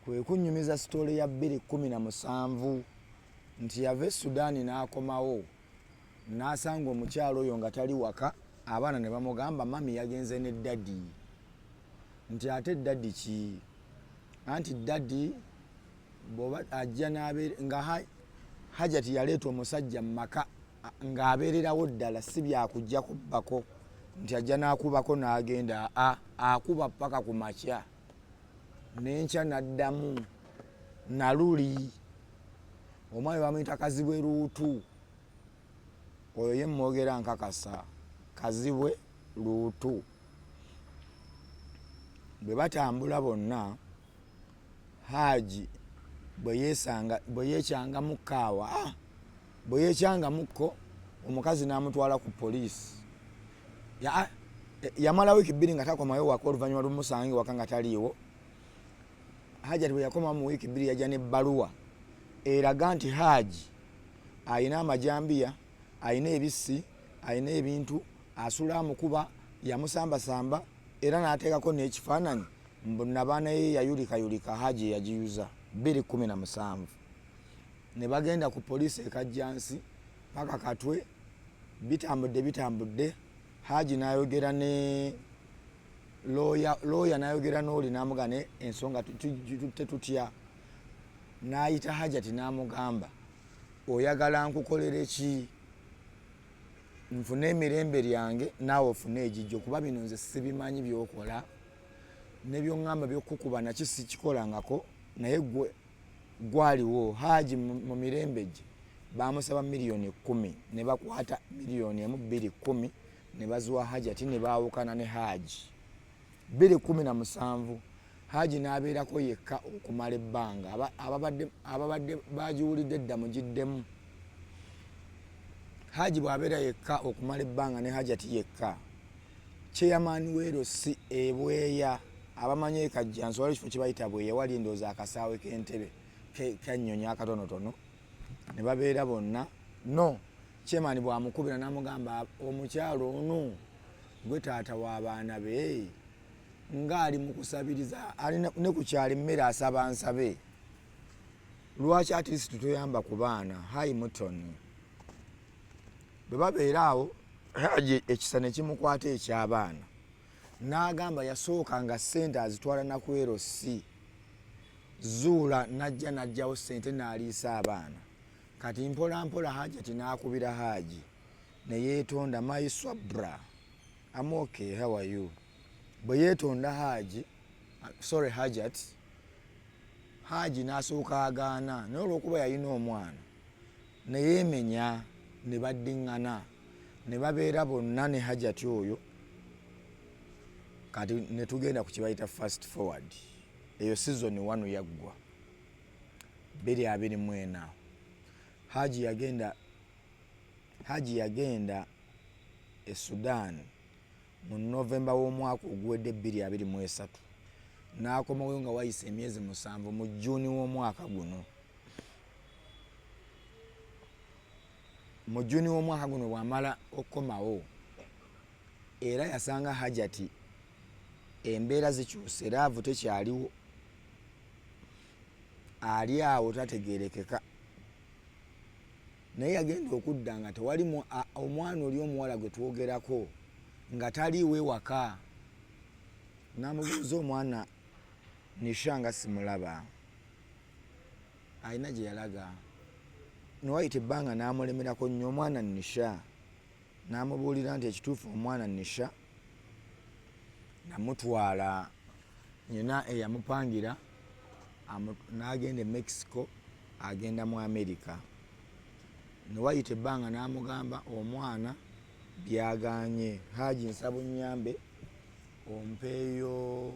Kwe kunnyumiza sitoole ya 2017 nti yava e Sudaani n'akomawo n'asanga omukyalo oyo nga tali waka. Abaana ne bamugamba mami yagenze ne daddi. Nti ate daddi ki? Anti daddi bw'oba ajja n'abeera nga Hajati yaleeta omusajja mu maka ng'abeererawo ddala si byakujja kubbako nti ajja n'akubako n'agenda akuba paka ku makya n'enkya n'addamu naluli omwana bamuyita Kazibwe Luutu oyo ye mwogera nkakasa Kazibwe Luutu. Bwe batambula bonna Hajji bwe yeekyanga mukkaawa bwe yeekyanga mukko omukazi n'amutwala ku poliisi. Yamala wiiki 2 nga takomayo waka oluvannyuma lw'omusange waka nga taliiwo. Hajati bwe yakoma mu wiiki 2 yajja n'ebbaluwa eraga nti Hajji ayina amajambiya, ayina ebissi, ayina ebintu, asula amukuba, yamusambasamba era n'ateekako n'ekifaananyi mbu nabaana ye yayulikayulika Hajji yagiyuza 2017. Ne bagenda ku poliisi e Kajjansi paka Katwe bitambudde Hajji n'ayogera ne looya n'ayogera n'oli n'amugane ensonga tetutya. N'ayita Hajati n'amugamba oyagala nkukolere ki? Nfune emirembe lyange naawe ofune egijjo kuba bino nze sibimanyi byokola ne byongamba byokukuba nakyo sikikolangako naye gwaliwo. Hajji mu mirembe gye bamusaba miliyoni 10 ne bakwata miliyoni 210 ne baziwa Hajati ne baawukana ne Hajji 2017. Hajji n'abeerako yekka okumala ebbanga ababadde bagiwulidde dda mugiddemu. Hajji bw'abeera yekka okumala ebbanga ne Hajati yekka. Chairman w'erosi ebweya abamanyi ekajjansi waliwo ekifo kye bayita bweya wali endowooza akasaawe k'entebe kannyonyi akatonotono ne babeera bonna no chairman bw'amukubira n'amugamba omukyalo ono gwe taata w'abaana be ng'ali mu kusabiriza alina ne ku kyalo emmere asaba nsabe lwaki at least toyamba ku baana hayi mutoni. Bwe babeera awo Hajji ekisa ne kimukwata eky'abaana n'agamba yasooka nga ssente azitwala nakwerosi zuula n'ajjawo ssente n'aliisa abaana. Kati mpola Hajati n'akubira Hajji ne yeetonda my swabra I'm okay how are you. Bwe yeetonda Hajat Hajji n'asooka agaana naye olw'okuba yalina omwana ne yeemenya ne baddiŋŋana ne babeera bonna ne Hajati oyo. Kati ne tugenda ku kibayita fast forward eyo season 1 yaggwa 2024. Hajji yagenda e Sudan mu November w'omwaka oguwedde 2023 n'akomawo nga wayise emyezi 7 mu June w'omwaka guno. Mu June w'omwaka guno bw'amala okukomawo era yasanga Hajati embeera zikyuse laavu tekyaliwo ali awo tategeerekeka naye yagenda okudda nga tewali omwana oli omuwala gwe twogerako nga taliiwe waka. N'amubuuza omwana Nisha nga simulaba alina gye yalaga newayita ebbanga n'amulemerako nnyo omwana Nisha. N'amubuulira nti ekituufu omwana Nisha namutwala nyina eyamupangira n'agenda e Mexico agenda mu America. Newayita ebbanga n'amugamba omwana byaganye Hajji nsaba nnyambe ompeeyo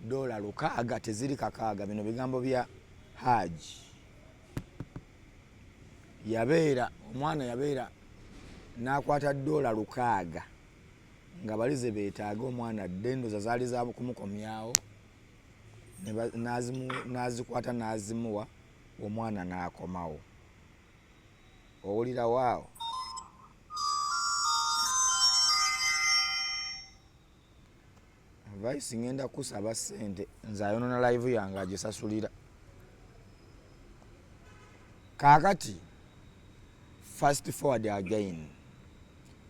$600 teziri kakaaga. Bino bigambo bya Hajji. Omwana yabeera n'akwata $600 nga balize beetaaga omwana dendoza zaali za kumukomyawo n'azikwata n'azimuwa omwana n'akomawo. Owulira waawo. Vice ngenda kusaba ssente nze ayonona live yange agisasulira. Kaakati fast forward again.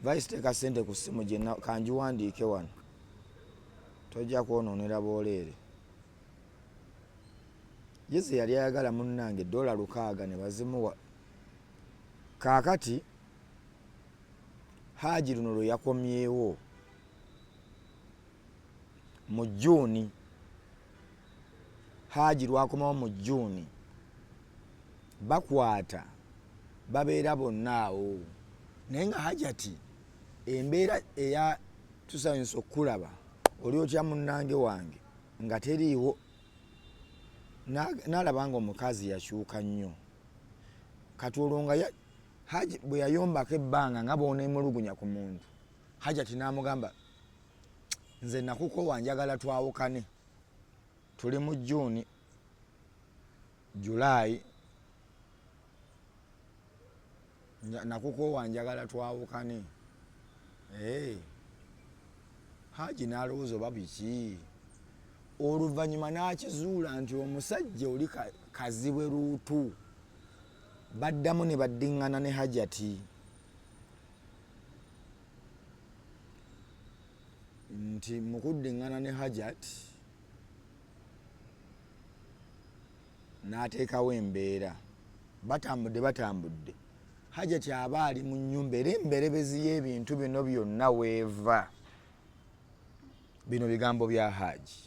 Vice teeka ssente ku ssimu gye kangiwandiike wano. Tojja kwonoonera bwoleere. Yeze yali ayagala munnange $600 ne bazimuwa. Kaakati Hajji luno lwe yakomyewo mu Juni. Hajji lwakomawo mu Juni. Bakwata babeera bonna awo. Naye nga Hajat embeera eya tusanyusa okulaba oli otya munnange wange nga teriiwo. N'alaba nga omukazi yakyuka nnyo. Kati olwo nga Hajji bwe yayombako ebbanga nga bw'oneemulugunya ku muntu, Hajat n'amugamba nze nakukoowa njagala twawukane. Tuli mu Juni, July, nakukoowa njagala twawukane. Hajji n'alowooza oba biki. Oluvannyuma n'akizuula nti omusajja oli kazibwe luutu. Baddamu ne baddiŋŋana ne Hajat. Nti mu kuddiŋŋana ne Hajat n'ateekawo embeera. Batambudde. Hajat aba ali mu nnyumba era emberebezi y'ebintu bino byonna weeva. Bino bigambo bya Hajji.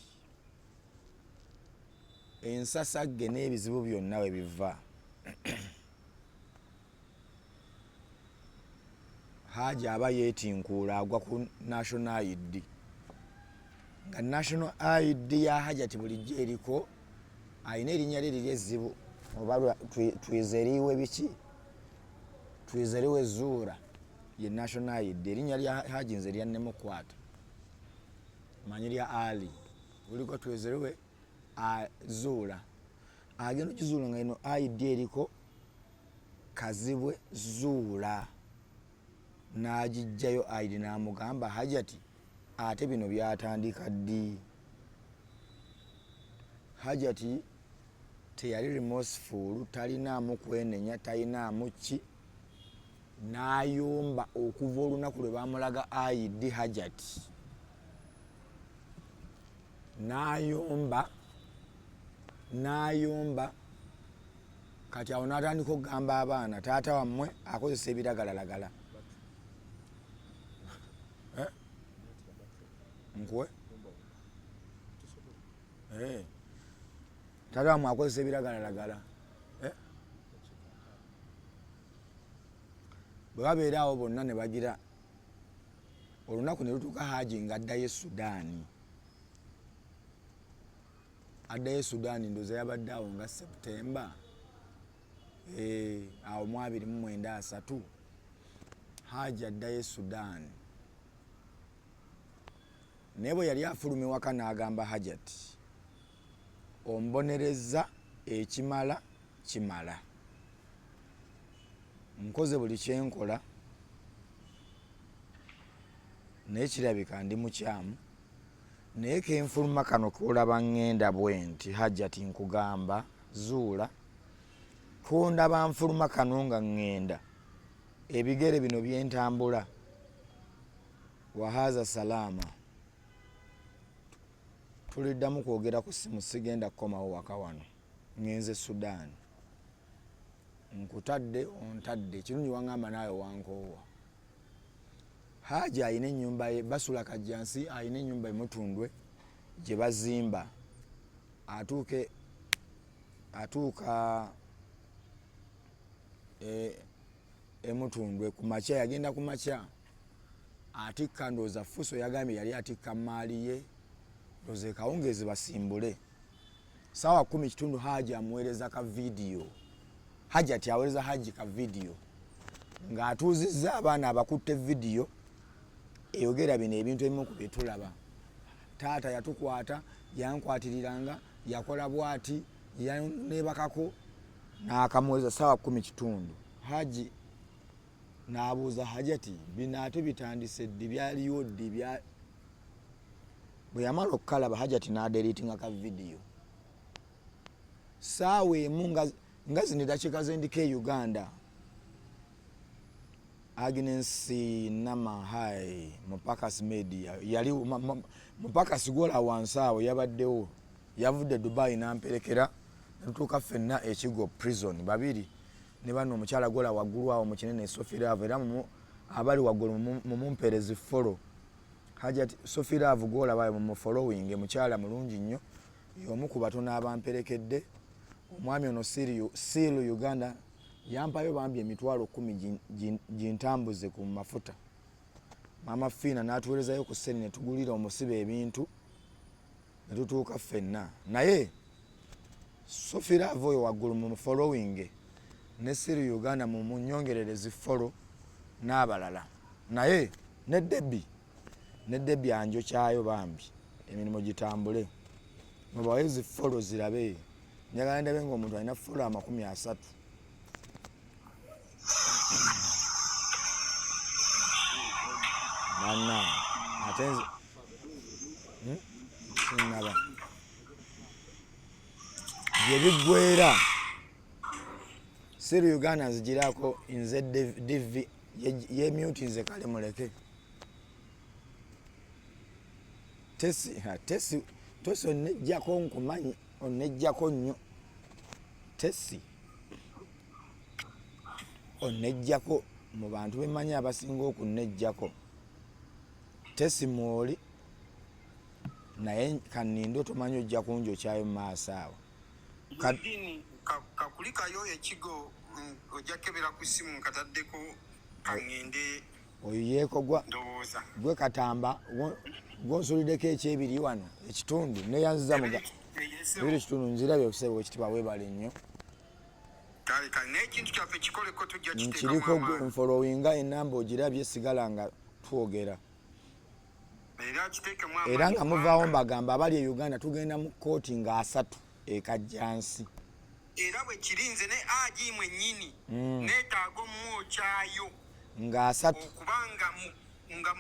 Ensasagge n'ebizibu byonna we biva. Hajji aba yeetinkuula agwa ku National ID. Nga National ID ya Hajat bulijjo eriko alina erinnya lye liri ezzibu oba twezeriwe biki? Twezeriwe Zuura ye National ID. Erinnya lya Hajji nze lya Namukwata. Manyi lya Ali. Uliko twezeriwe Zuura. Agenda okizuula nga ino ID eriko Kazibwe Zuura. N'agijjayo ID n'amugamba Hajat ate bino byatandika ddi? Hajat teyali remorseful, talinaamu kwenenya, talinaamu ki. N'ayomba okuva olunaku lwe baamulaga ID Hajat. N'ayomba kati awo n'atandika okugamba abaana taata wammwe akozesa ebiragalalagala. Nkwe? Taata wammwe akozesa ebiragalalagala. Bwe babeera awo bonna ne bagira olunaku ne lutuuka Hajji ng'addayo e Sudaani. Addayo e Sudaani ndowooza yabadde awo nga Septemba awo 29 Hajji addayo e Sudaani. Naye bwe yali afuluma ewaka n'agamba Hajat ombonerezza ekimala kimala. Nkoze buli kyenkola naye kirabika ndi mukyamu. Naye kenfuluma kano koolaba ŋŋenda bwe nti Hajat nkugamba Zuula kondaba nfuluma kano nga ŋŋenda ebigere bino byentambula wahaza salama. Tuliddamu kwogera ku ssimu sigenda kukomawo waka wano. Ngenze Sudaani. Nkutadde ontadde ekirungi waŋŋamba naawe wankoowa. Hajji alina ennyumba ye basula kajjansi, alina ennyumba emutundwe gye bazimba. Atuuka emutundwe ku makya, yagenda ku makya atikka ndowooza Fuso yagambye yali atikka maali ye ndowooza kawungeezi basimbule. Ssaawa 10 Hajji amuweereza ka vidiyo. Hajat aweereza Hajji ka vidiyo ng'atuuzizza abaana abakutte vidiyo eyogera bino ebintu ebimu ku bye tulaba. Taata yatukwata, yankwatiriranga, yakola bw'ati, yaneebakako n'akamuweereza ssaawa 10. Hajji n'abuuza Hajat bino ate bitandise ddi, byaliyo ddi? Bwe yamala okukalaba Hajat n'aderiitinga ka vidiyo. Ssaawa emu nga zino eddakiika ze ndiko e Uganda. Agnes Namahai Mupakas Media yali Mupakas gola wansawo yabaddewo yavudde Dubai namperekera tutuuka ffenna ekigo prison babiri ne bano omukyala gola waggulu awo mu kinene Sofiraavu era abali waggulu mumumperezi follow Hajat Sofiraavu gola baye mu following mukyala mulungi nnyo y'omu ku batono abamperekedde omwami ono Siru Uganda yampayo bambi emitwalo 10 gintambuze ku mafuta mama Fina n'atuwerezayo ku ssente ne tugulira omusibe ebintu ne tutuuka ffenna naye Sofiraavu oyo waggulu mu following ne Siru Uganda mu munyongererezi follow n'abalala naye ne Debbie anjo kyayo bambi emirimu gitambule mubawe zi follow zirabe njagala ndabe ng'omuntu alina follow 30 Nana atenze sinaba yebigwera Siru Uganda nzigirako nze DV ye mute nze kale muleke tesi onejjako nkumanyi onejjako nnyo tesi onejjako mu bantu bemanyi abasinga okunejjako tesi mwoli naye kanindo tomanyi ojja kunjo kyayo mu maaso awo kakulikayo ekigo ojja kebera ku ssimu nkataddeko kaŋŋende oyo yeekogwa ndowooza gwe katamba gwonsuliddeko ekyebiri wano ekitundu neyanziza muga biri ekitundu nzirabye okusebe wekitiba weebale nnyo n'ekintu kyaffe kikoleko tujja nkiriko nfolowinga enamba ogirabye sigala nga twogera era nga muvaawo mbagamba abali e Uganda tugenda mu kooti nga 3 ekajjansi era bwe kirinze ne Hajji mwennyini neetaaga omwokyayo nga 3 okubanga nga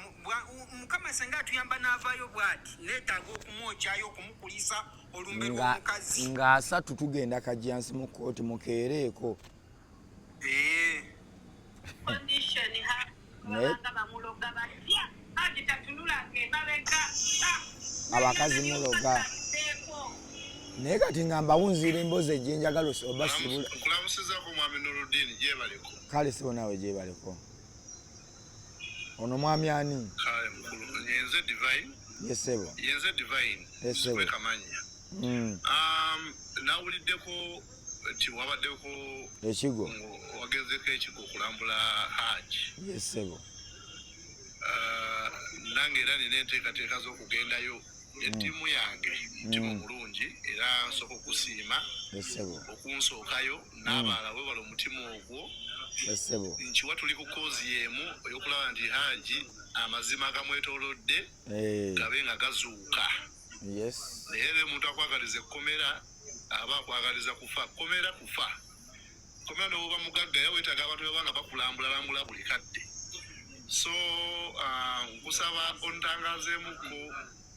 Mukama senga atuyamba n'avaayo bw'ati neetaaga okumwokyayo okumukulisa olumbe lw'omukazi nga 3 tugenda kajjansi mu kooti mukeereeko abakazi muloga naye kati nga mbawunzira emboozi ejjenjagala obasibula nkulamusizako mwami Nuruddin gyebaleko kale sibo naawe gyebaleko ono mwami ani kale mukulu yenze divine yesebo yenze divine yesebo kamanya nawuliddeko nti wabaddeko ekigo wagezeko ekigo okulambula Hajji yesebo nange era nina enteekateeka z'okugendayo ettiimu yange ttiimu mulungi era nsooka okusiima okunsookayo n'abalala webala omutimu ogwo nkiwa tuli ku koozi y'emu ey'okulaba nti Hajji amazima agamwetoolodde gabe nga gazuuka naye era omuntu akwagaliza ekkomera aba akwagaliza kufa komera kufa komera n'oba mugagga era weetaaga abantu baba nga bakulambulambula buli kadde so nkusaba ontangazeemuko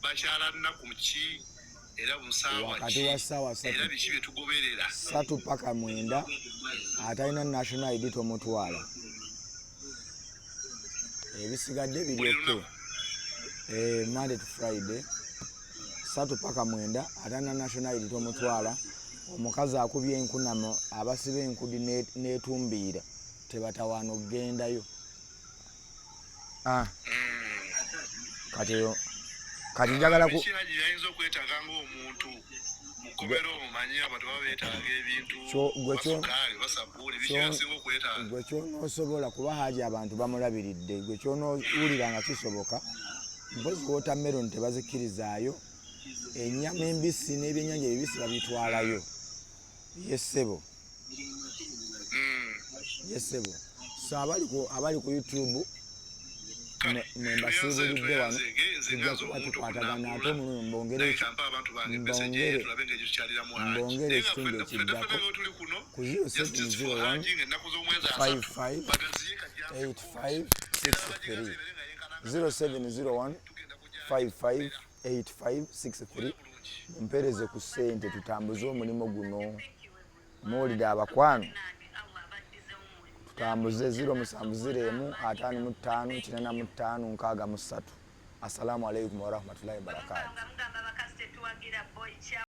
bakyala nnaku ki era busaawa wakati wa ssaawa 3 era biki bye tugoberera 3 paka 9 atalina national ID tomutwala ebisigadde biryeko Monday to Friday 3 paka 9 atalina national ID tomutwala omukazi akubye enkunamo abasiba enkudi netumbiira tebatawaana okugendayo kati njagala ku yayinza okwetaaga ng'omuntu mukobera omumanyi abantu baba beetaaga ebintu basukali basabuuli biki byasinga okwetaaga gwe kyonoosobola kuba Hajji abantu bamulabiridde gwe kyonoowulira nga kisoboka mpozi watermelon tebazikkirizaayo ennyama embisi n'ebyennyanja ebibisi babitwalayo yesebo so abali ku YouTube mbasiibulidde wano tujja kuba tukwatagana ate omulumu mbongere ekitundu ekiddako ku 0701 558563 0701 558563 mumpereze ku ssente tutambuze omulimu guno muwulire abakwano tutambuze 0705454563. Assalamu alaikum warahmatullahi wabarakatuh.